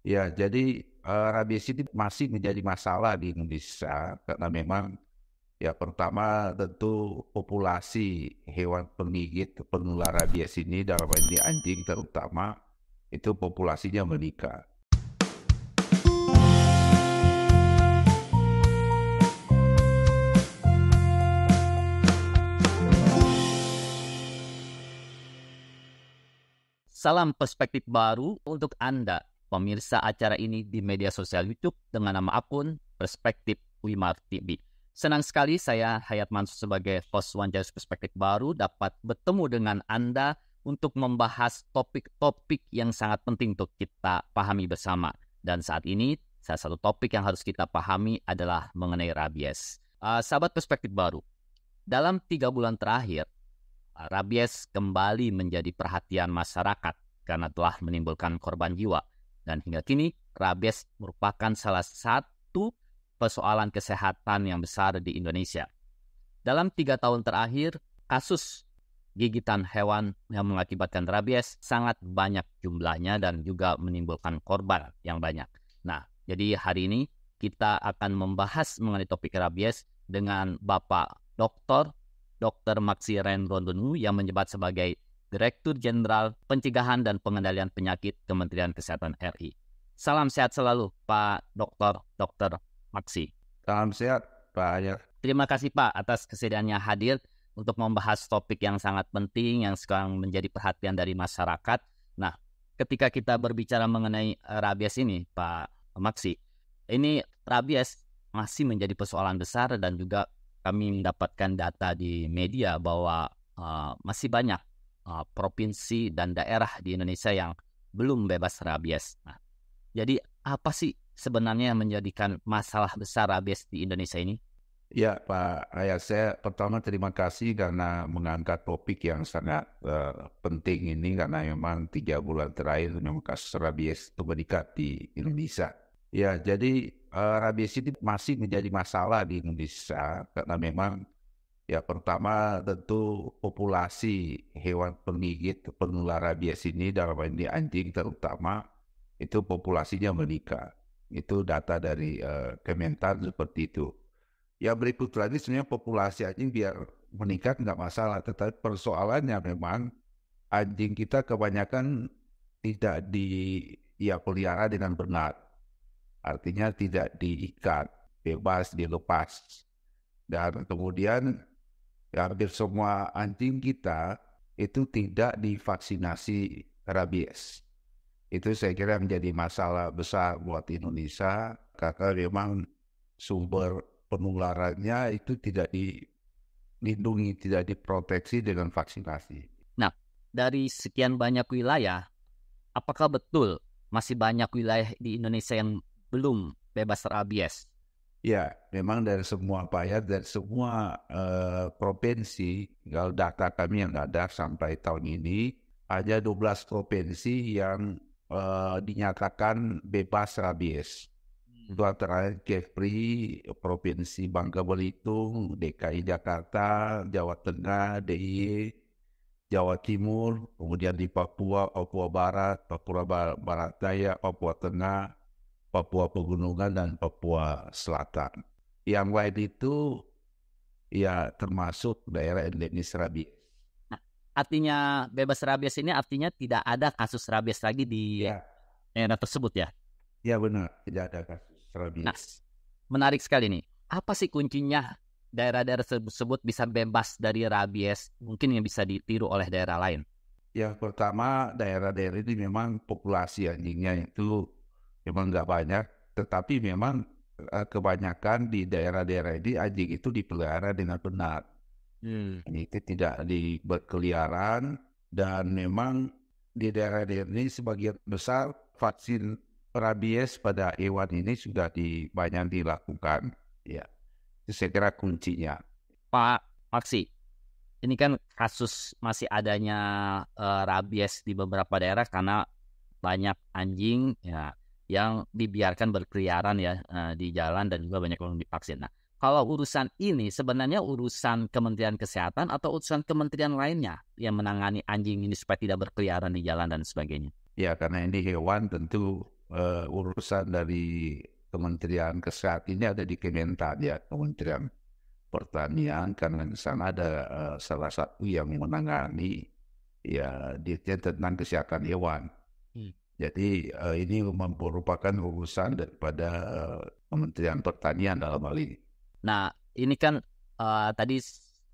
Ya, jadi rabies ini masih menjadi masalah di Indonesia karena memang ya pertama tentu populasi hewan penggigit penular rabies ini dalam hal ini anjing terutama itu populasinya meningkat. Salam perspektif baru untuk Anda, pemirsa acara ini di media sosial YouTube dengan nama akun Perspektif Wimar TV. Senang sekali saya Hayat Mansur sebagai host Wanjayus Perspektif Baru dapat bertemu dengan Anda untuk membahas topik-topik yang sangat penting untuk kita pahami bersama. Dan saat ini, salah satu topik yang harus kita pahami adalah mengenai rabies. Sahabat Perspektif Baru, dalam 3 bulan terakhir, rabies kembali menjadi perhatian masyarakat karena telah menimbulkan korban jiwa. Dan hingga kini, rabies merupakan salah satu persoalan kesehatan yang besar di Indonesia. Dalam 3 tahun terakhir, kasus gigitan hewan yang mengakibatkan rabies sangat banyak jumlahnya dan juga menimbulkan korban yang banyak. Nah, jadi hari ini kita akan membahas mengenai topik rabies dengan Bapak Dr. Maksi Rendrondonu yang menjabat sebagai Direktur Jenderal Pencegahan dan Pengendalian Penyakit Kementerian Kesehatan RI. Salam sehat selalu Pak Dr. Maksi. Salam sehat Pak Hayat. Terima kasih Pak atas kesediaannya hadir untuk membahas topik yang sangat penting yang sekarang menjadi perhatian dari masyarakat. Nah, ketika kita berbicara mengenai rabies ini Pak Maksi, ini rabies masih menjadi persoalan besar dan juga kami mendapatkan data di media bahwa masih banyak provinsi dan daerah di Indonesia yang belum bebas rabies. Nah, jadi apa sih sebenarnya yang menjadikan masalah besar rabies di Indonesia ini? Ya Pak Hayat, saya pertama terima kasih karena mengangkat topik yang sangat penting ini karena memang 3 bulan terakhir memang kasus rabies itu meningkat di Indonesia. Ya, jadi rabies ini masih menjadi masalah di Indonesia karena memang ya pertama tentu populasi hewan penggigit penular rabies ini dalam hal ini anjing terutama itu populasinya meningkat. Itu data dari Kementan seperti itu. Ya berikut lagi sebenarnya populasi anjing biar meningkat nggak masalah, tetapi persoalannya memang anjing kita kebanyakan tidak pelihara dengan benar. Artinya tidak diikat, bebas, dilepas. Dan kemudian ya, hampir semua anjing kita itu tidak divaksinasi rabies. Itu saya kira menjadi masalah besar buat Indonesia karena memang sumber penularannya itu tidak dilindungi, tidak diproteksi dengan vaksinasi. Nah, dari sekian banyak wilayah, apakah betul masih banyak wilayah di Indonesia yang belum bebas rabies? Ya, memang dari semua dari semua provinsi, kalau data kami yang ada sampai tahun ini, ada 12 provinsi yang dinyatakan bebas rabies. Itu antara Kepri, Provinsi Bangka Belitung, DKI Jakarta, Jawa Tengah, DIY, Jawa Timur, kemudian di Papua, Papua Barat, Papua Barat Daya, Papua Tengah, Papua Pegunungan, dan Papua Selatan. Yang lain itu ya termasuk daerah endemis rabies. Nah, artinya bebas rabies ini artinya tidak ada kasus rabies lagi di daerah tersebut ya? Ya benar, tidak ada kasus rabies. Nah, menarik sekali nih. Apa sih kuncinya daerah-daerah tersebut bisa bebas dari rabies mungkin yang bisa ditiru oleh daerah lain? Yang pertama, daerah-daerah ini memang populasi anjingnya itu memang nggak banyak, tetapi memang kebanyakan di daerah-daerah ini anjing itu dipelihara dengan benar. Itu tidak berkeliaran dan memang di daerah-daerah ini sebagian besar vaksin rabies pada hewan ini sudah banyak dilakukan. Ya, itu saya kira kuncinya. Pak Maksi, ini kan kasus masih adanya rabies di beberapa daerah karena banyak anjing ya yang dibiarkan berkeliaran ya di jalan dan juga banyak yang divaksin. Nah, kalau urusan ini sebenarnya urusan Kementerian Kesehatan atau urusan kementerian lainnya yang menangani anjing ini supaya tidak berkeliaran di jalan dan sebagainya? Ya, karena ini hewan tentu urusan dari Kementerian Kesehatan ini ada di Kementan ya, Kementerian Pertanian, karena di sana ada salah satu yang menangani ya dirjen tentang kesehatan hewan. Jadi ini merupakan urusan daripada Kementerian Pertanian dalam hal ini. Nah, ini kan tadi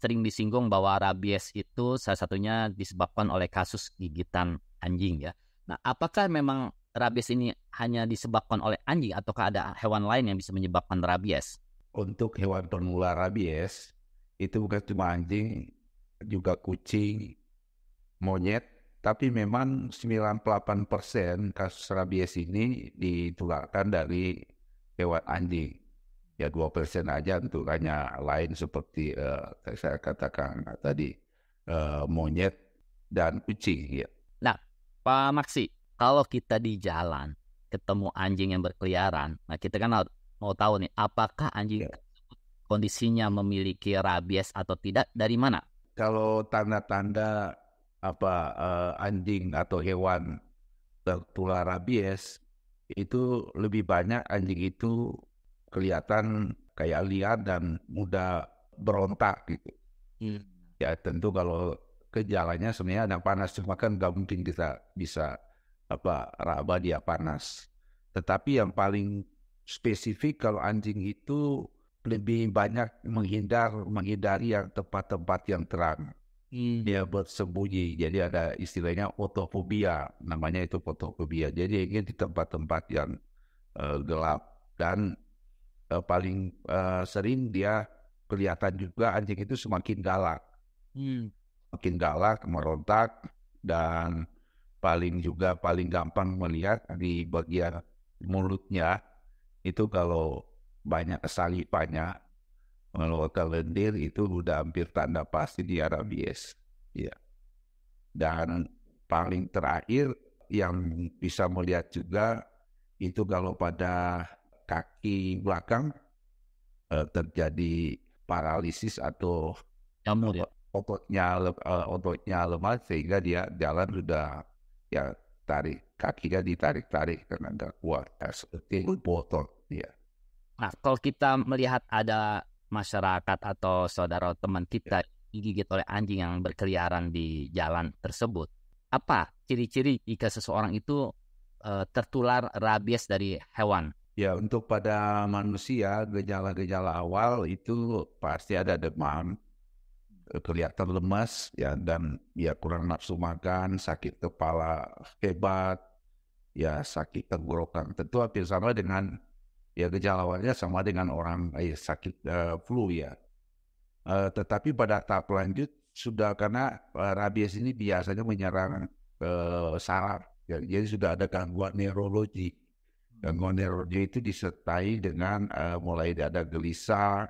sering disinggung bahwa rabies itu salah satunya disebabkan oleh kasus gigitan anjing ya. Nah, apakah memang rabies ini hanya disebabkan oleh anjing ataukah ada hewan lain yang bisa menyebabkan rabies? Untuk hewan penular rabies, itu bukan cuma anjing, juga kucing, monyet, tapi memang 98% kasus rabies ini ditularkan dari hewan anjing. Ya 2% aja untuk hanya lain seperti saya katakan tadi monyet dan kucing. Ya. Nah, Pak Maksi, kalau kita di jalan ketemu anjing yang berkeliaran, nah kita kan mau tahu nih, apakah anjing kondisinya memiliki rabies atau tidak, dari mana? Kalau tanda-tanda anjing atau hewan tertular rabies itu lebih banyak anjing itu kelihatan kayak liar dan mudah berontak gitu. Ya tentu kalau gejalanya sebenarnya ada panas, cuma kan nggak mungkin kita bisa raba dia panas. Tetapi yang paling spesifik kalau anjing itu lebih banyak menghindari yang tempat-tempat yang terang. Dia bersembunyi, jadi ada istilahnya fotofobia, namanya itu fotofobia. Jadi ingin di tempat-tempat yang gelap dan paling sering dia kelihatan juga anjing itu semakin galak, merontak, dan paling gampang melihat di bagian mulutnya itu kalau banyak salipannya. Kalau lendir itu udah hampir tanda pasti dia rabies. Ya. Dan paling terakhir yang bisa melihat juga itu kalau pada kaki belakang terjadi paralisis atau Jamur ya? ototnya lemah sehingga dia jalan sudah ya kakinya ditarik-tarik karena nggak kuat. Seperti botol. Ya. Nah, kalau kita melihat ada masyarakat atau saudara teman kita digigit oleh anjing yang berkeliaran di jalan tersebut, apa ciri-ciri jika seseorang itu tertular rabies dari hewan? Ya, untuk pada manusia, gejala-gejala awal itu pasti ada demam, kelihatan lemas, ya, dan ya kurang nafsu makan, sakit kepala hebat, ya sakit tenggorokan. Tentu hampir sama dengan ya gejala awalnya sama dengan orang sakit flu ya. Tetapi pada tahap lanjut sudah karena rabies ini biasanya menyerang saraf, ya, jadi sudah ada gangguan neurologi. Gangguan neurologi itu disertai dengan mulai ada gelisah,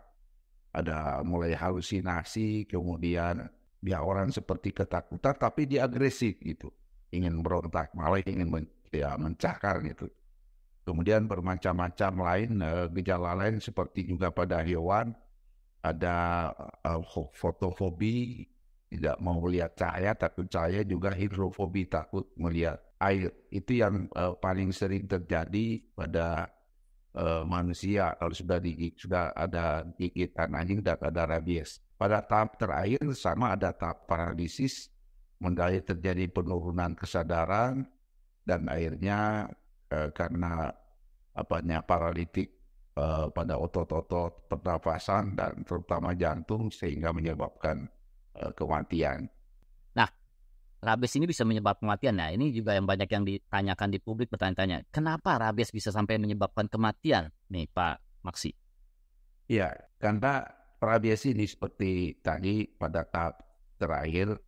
ada mulai halusinasi, kemudian ya orang seperti ketakutan tapi dia agresif gitu, ingin berontak, malah ingin mencakar gitu. Kemudian bermacam-macam lain gejala lain seperti juga pada hewan ada fotofobi, tidak mau melihat cahaya, takut cahaya, juga hidrofobi, takut melihat air. Itu yang paling sering terjadi pada manusia kalau sudah ada gigitan anjing dan ada rabies. Pada tahap terakhir sama ada tahap paralisis, mulai terjadi penurunan kesadaran dan akhirnya karena paralitik pada otot-otot pernapasan dan terutama jantung sehingga menyebabkan kematian. Nah, rabies ini bisa menyebabkan kematian. Nah, ini juga yang banyak yang ditanyakan di publik, bertanya-tanya, kenapa rabies bisa sampai menyebabkan kematian? Nih, Pak Maksi. Ya, karena rabies ini seperti tadi pada tahap terakhir,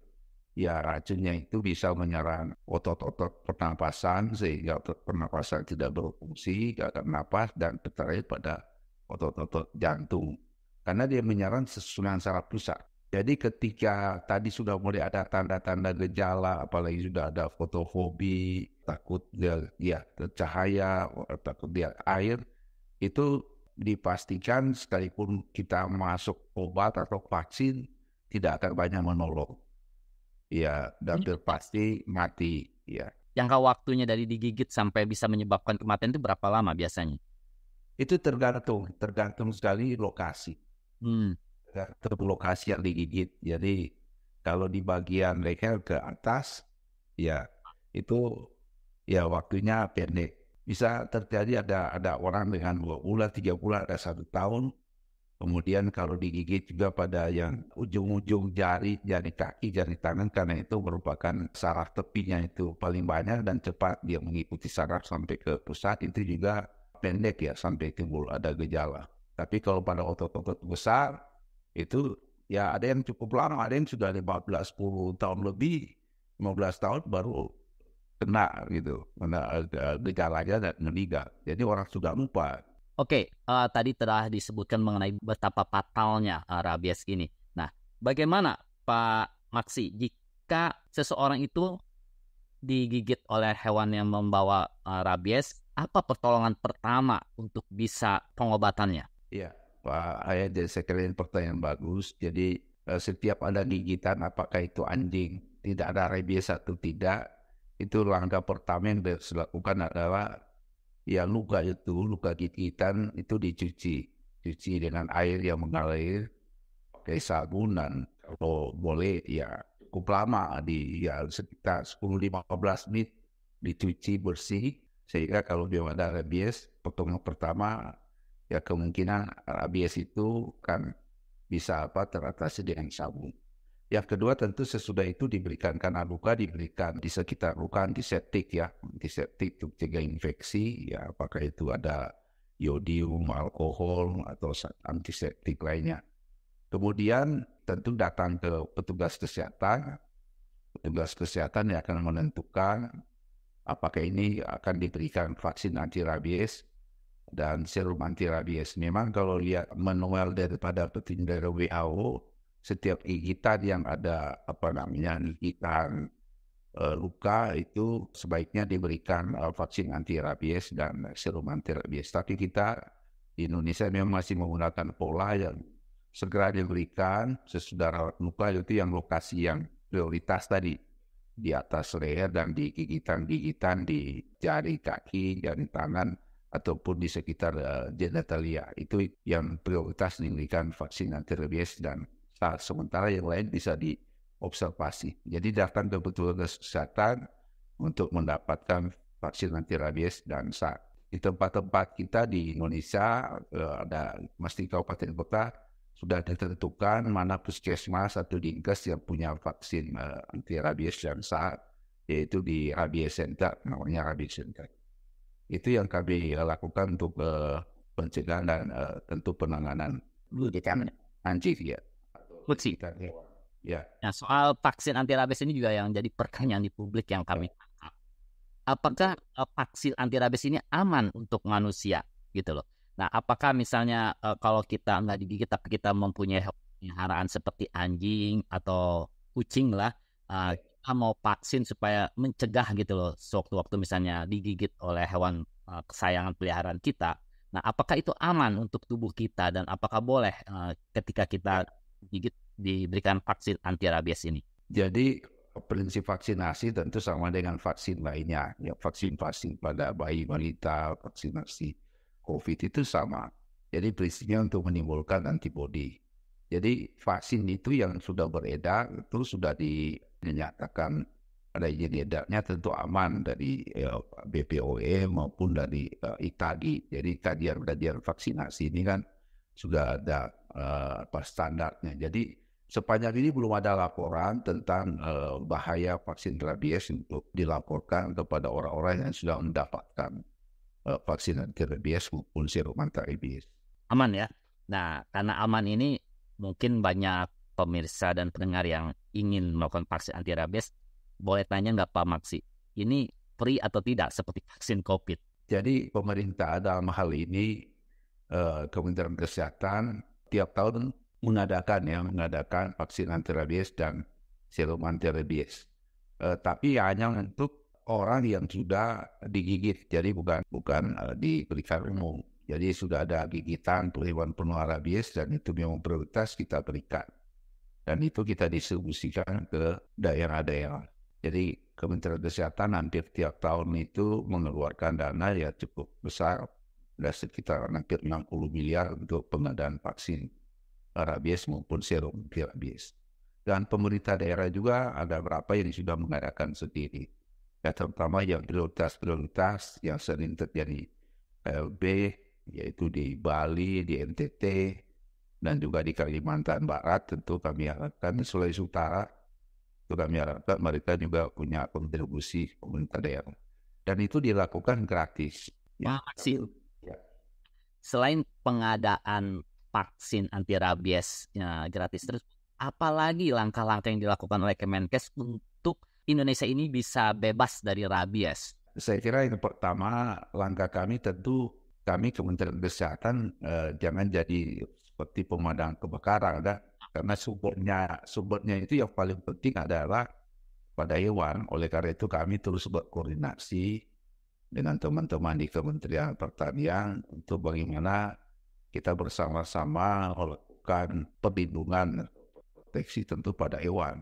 ya racunnya itu bisa menyerang otot-otot pernapasan sehingga otot pernapasan tidak berfungsi, gagal napas, dan terakhir pada otot-otot jantung. Karena dia menyerang susunan saraf pusat. Jadi ketika tadi sudah mulai ada tanda-tanda gejala, apalagi sudah ada fotofobi, takut dia cahaya, takut dia air, itu dipastikan sekalipun kita masuk obat atau vaksin tidak akan banyak menolong. Ya, dan pasti mati. Ya. jangka waktunya dari digigit sampai bisa menyebabkan kematian itu berapa lama biasanya? Itu tergantung sekali lokasi. Hmm. Tergantung lokasi yang digigit. Jadi kalau di bagian leher ke atas, ya itu ya waktunya pendek. Bisa terjadi ada orang dengan 2 bulan, 3 bulan, ada 1 tahun. Kemudian kalau digigit juga pada yang ujung-ujung jari kaki, jari tangan, karena itu merupakan saraf tepinya itu paling banyak dan cepat dia mengikuti saraf sampai ke pusat, itu juga pendek ya sampai timbul ada gejala. Tapi kalau pada otot-otot besar itu ya ada yang cukup lama, ada yang sudah 15, 10 tahun lebih, 15 tahun baru kena gitu, kena gejalanya dan meninggal. Jadi orang sudah lupa. Oke, tadi telah disebutkan mengenai betapa fatalnya rabies ini. Nah, bagaimana Pak Maksi jika seseorang itu digigit oleh hewan yang membawa rabies, apa pertolongan pertama untuk bisa pengobatannya? Iya, Pak Ayat, jadi sekalian pertanyaan bagus. Jadi setiap ada gigitan, apakah itu anjing, tidak ada rabies atau tidak, itu langkah pertama yang harus dilakukan adalah ya luka gigitan itu cuci dengan air yang mengalir, pakai sabun, dan kalau boleh ya cukup lama ya sekitar 10-15 menit dicuci bersih, sehingga kalau dia ada rabies, pertolongan pertama ya kemungkinan rabies itu kan bisa teratasi dengan sabun. Yang kedua tentu sesudah itu diberikan, karena luka diberikan di sekitar luka antiseptik ya, antiseptik untuk cegah infeksi ya, apakah itu ada iodium, alkohol atau antiseptik lainnya. Kemudian tentu datang ke petugas kesehatan yang akan menentukan apakah ini akan diberikan vaksin anti rabies dan serum anti rabies. Memang kalau lihat manual daripada petinggi dari WHO, setiap gigitan yang ada gigitan luka itu sebaiknya diberikan vaksin anti rabies dan serum anti rabies. Tapi kita di Indonesia memang masih menggunakan pola yang segera diberikan sesudah rawat luka, itu yang lokasi yang prioritas tadi, di atas leher dan di gigitan-gigitan di jari kaki, jari tangan, ataupun di sekitar genitalia. Itu yang prioritas diberikan vaksin anti rabies, dan sementara yang lain bisa diobservasi. Jadi datang ke petugas kesehatan untuk mendapatkan vaksin anti rabies. Dan di tempat-tempat kita di Indonesia ada mesti kabupaten kota sudah ditentukan mana puskesmas atau dinkes yang punya vaksin anti rabies yang saat, yaitu di rabies center, namanya rabies center. Itu yang kami lakukan untuk pencegahan dan tentu penanganan anjing ya. Maksi. Ya. Nah, soal vaksin anti rabies ini juga yang jadi pertanyaan di publik yang kami tangkap. Apakah vaksin anti rabies ini aman untuk manusia gitu loh? Nah, apakah misalnya kalau kita nggak digigit tapi kita mempunyai peliharaan seperti anjing atau kucing lah, kita mau vaksin supaya mencegah gitu loh sewaktu-waktu misalnya digigit oleh hewan kesayangan peliharaan kita. Nah, apakah itu aman untuk tubuh kita dan apakah boleh ketika kita digigit diberikan vaksin anti rabies ini? Jadi prinsip vaksinasi tentu sama dengan vaksin lainnya. Ya, vaksin pada bayi, wanita, vaksinasi COVID itu sama. Jadi prinsipnya untuk menimbulkan antibodi. Jadi vaksin itu yang sudah beredar itu sudah dinyatakan ada izin edarnya, tentu aman dari BPOM maupun dari ITAGI. Jadi kajian vaksinasi ini kan sudah ada standarnya. Jadi sepanjang ini belum ada laporan tentang bahaya vaksin rabies untuk dilaporkan kepada orang-orang yang sudah mendapatkan vaksin anti rabies maupun serum anti rabies. Aman ya. Nah, karena aman ini mungkin banyak pemirsa dan pendengar yang ingin melakukan vaksin anti rabies. Boleh tanya nggak Pak Maksi? Ini free atau tidak seperti vaksin COVID? Jadi pemerintah dalam hal ini Kementerian Kesehatan tiap tahun mengadakan vaksin anti rabies dan serum anti rabies. Tapi hanya untuk orang yang sudah digigit, jadi bukan diberikan umum. Jadi sudah ada gigitan hewan penular rabies dan itu memang prioritas kita berikan. Dan itu kita distribusikan ke daerah-daerah. Jadi Kementerian Kesehatan hampir tiap tahun itu mengeluarkan dana ya cukup besar, ada sekitar hampir 60 miliar untuk pengadaan vaksin rabies maupun serum rabies. Dan pemerintah daerah juga ada berapa yang sudah mengadakan sendiri. Ya, terutama yang prioritas-prioritas yang sering terjadi PLB, yaitu di Bali, di NTT, dan juga di Kalimantan Barat. Tentu kami harapkan di Sulawesi Utara, itu kami harapkan mereka juga punya kontribusi pemerintah daerah. Dan itu dilakukan gratis. Ya. Vaksin. Ya. Selain pengadaan vaksin anti rabies gratis terus, apalagi langkah-langkah yang dilakukan oleh Kemenkes untuk Indonesia ini bisa bebas dari rabies? Saya kira yang pertama, langkah kami tentu, kami Kementerian Kesehatan jangan jadi seperti pemadam kebakaran, karena sumbernya itu yang paling penting adalah pada hewan. Oleh karena itu kami terus berkoordinasi dengan teman-teman di Kementerian Pertanian untuk bagaimana kita bersama-sama melakukan perlindungan proteksi tentu pada hewan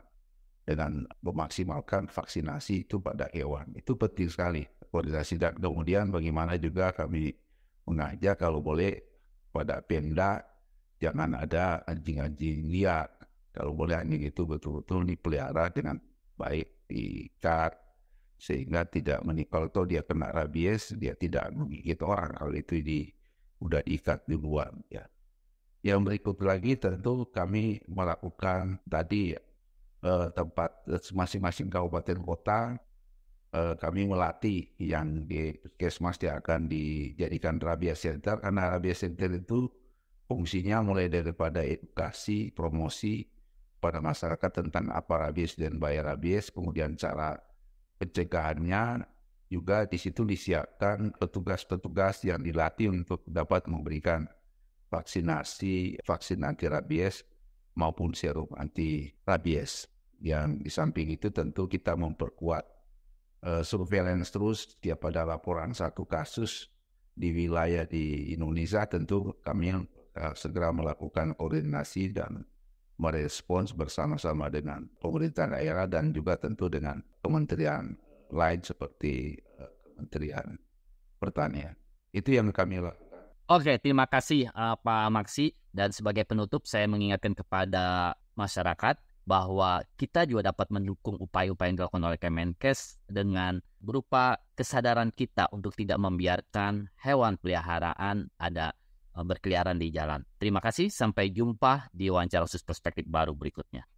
dengan memaksimalkan vaksinasi itu pada hewan. Itu penting sekali koordinasi. Dan kemudian bagaimana juga kami mengajak kalau boleh pada Pemda jangan ada anjing-anjing liar. Kalau boleh anjing itu betul-betul dipelihara dengan baik, diikat sehingga tidak kalau dia kena rabies dia tidak menggigit orang. Kalau itu udah diikat di luar ya. Yang berikut lagi tentu kami melakukan tadi tempat masing-masing kabupaten kota kami melatih yang di puskesmas yang akan dijadikan rabies center, karena rabies center itu fungsinya mulai daripada edukasi, promosi pada masyarakat tentang apa rabies dan bahaya rabies, kemudian cara pencegahannya. Juga di situ disiapkan petugas-petugas yang dilatih untuk dapat memberikan vaksin anti rabies maupun serum anti rabies. Yang di samping itu tentu kita memperkuat surveillance terus. Setiap ada laporan satu kasus di wilayah di Indonesia, tentu kami segera melakukan koordinasi dan merespons bersama-sama dengan pemerintah daerah dan juga tentu dengan kementerian lain seperti Kementerian Pertanian. Itu yang kami lakukan. Oke, terima kasih Pak Maksi. Dan sebagai penutup, saya mengingatkan kepada masyarakat bahwa kita juga dapat mendukung upaya-upaya yang dilakukan oleh Kemenkes dengan berupa kesadaran kita untuk tidak membiarkan hewan peliharaan ada berkeliaran di jalan. Terima kasih, sampai jumpa di wawancara khusus perspektif baru berikutnya.